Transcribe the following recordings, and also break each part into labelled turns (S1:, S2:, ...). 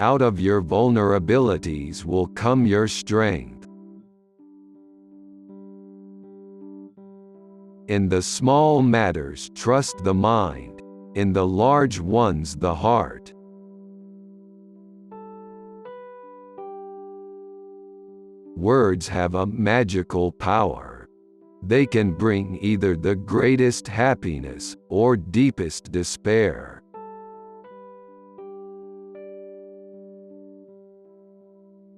S1: Out of your vulnerabilities will come your strength. In the small matters trust the mind, in the large ones the heart. Words have a magical power. They can bring either the greatest happiness or deepest despair.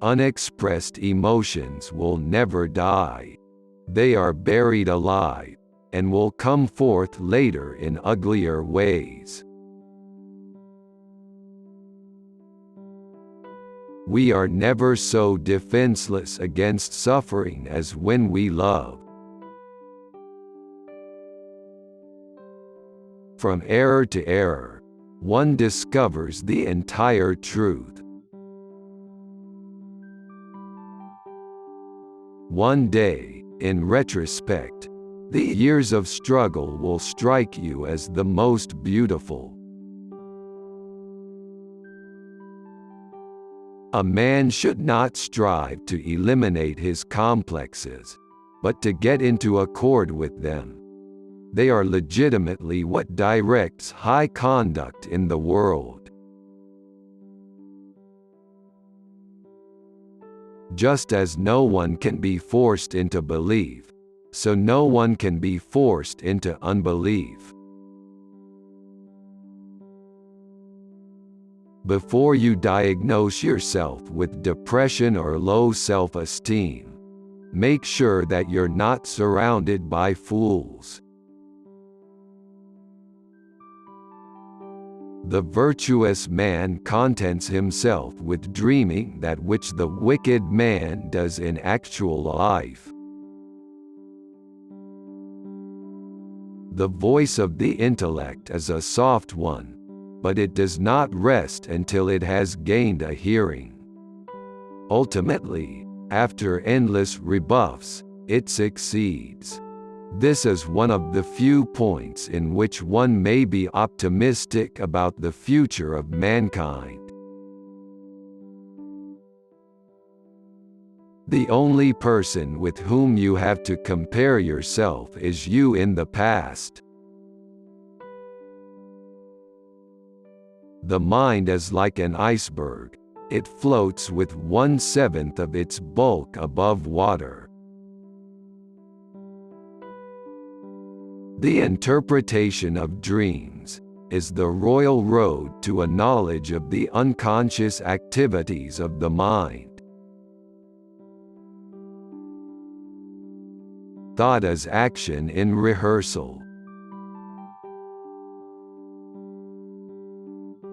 S1: Unexpressed emotions will never die. They are buried alive, and will come forth later in uglier ways. We are never so defenseless against suffering as when we love. From error to error, one discovers the entire truth. One day, in retrospect, the years of struggle will strike you as the most beautiful. A man should not strive to eliminate his complexes, but to get into accord with them. They are legitimately what directs high conduct in the world. Just as no one can be forced into belief, so no one can be forced into unbelief. Before you diagnose yourself with depression or low self-esteem, make sure that you're not surrounded by fools. The virtuous man contents himself with dreaming that which the wicked man does in actual life. The voice of the intellect is a soft one, but it does not rest until it has gained a hearing. Ultimately, after endless rebuffs, it succeeds. This is one of the few points in which one may be optimistic about the future of mankind. The only person with whom you have to compare yourself is you in the past. The mind is like an iceberg. It floats with 1/7 of its bulk above water. The interpretation of dreams is the royal road to a knowledge of the unconscious activities of the mind. Thought is action in rehearsal.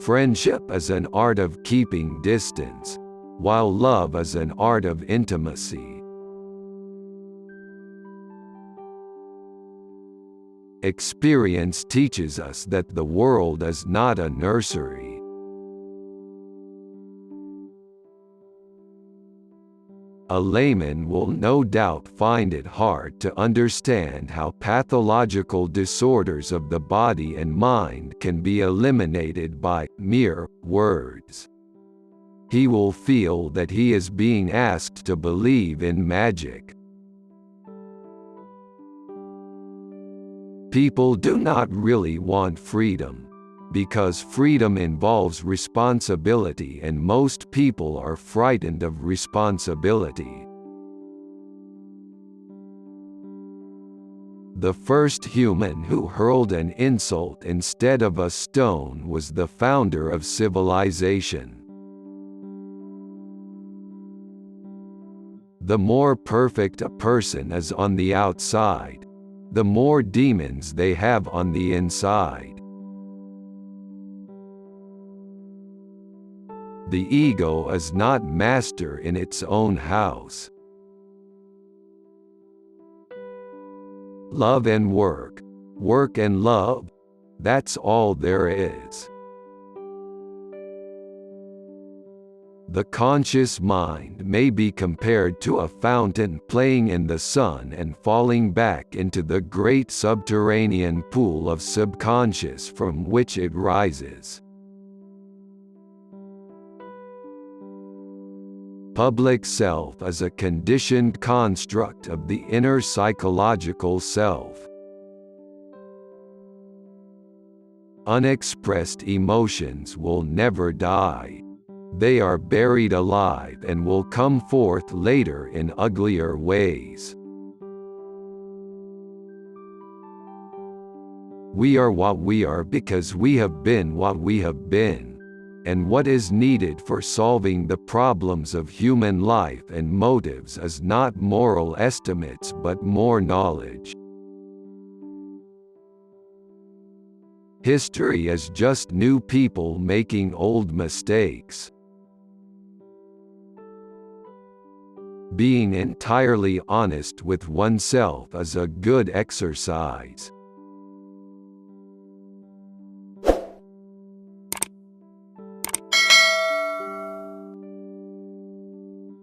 S1: Friendship is an art of keeping distance, while love is an art of intimacy. Experience teaches us that the world is not a nursery. A layman will no doubt find it hard to understand how pathological disorders of the body and mind can be eliminated by mere words. He will feel that he is being asked to believe in magic. People do not really want freedom, because freedom involves responsibility, and most people are frightened of responsibility. The first human who hurled an insult instead of a stone was the founder of civilization. The more perfect a person is on the outside, the more demons they have on the inside. The ego is not master in its own house. Love and work, work and love, that's all there is. The conscious mind may be compared to a fountain playing in the sun and falling back into the great subterranean pool of subconscious from which it rises. public self is a conditioned construct of the inner psychological self. Unexpressed emotions will never die. They are buried alive and will come forth later in uglier ways. We are what we are because we have been what we have been. And what is needed for solving the problems of human life and motives is not moral estimates but more knowledge. History is just new people making old mistakes. Being entirely honest with oneself is a good exercise.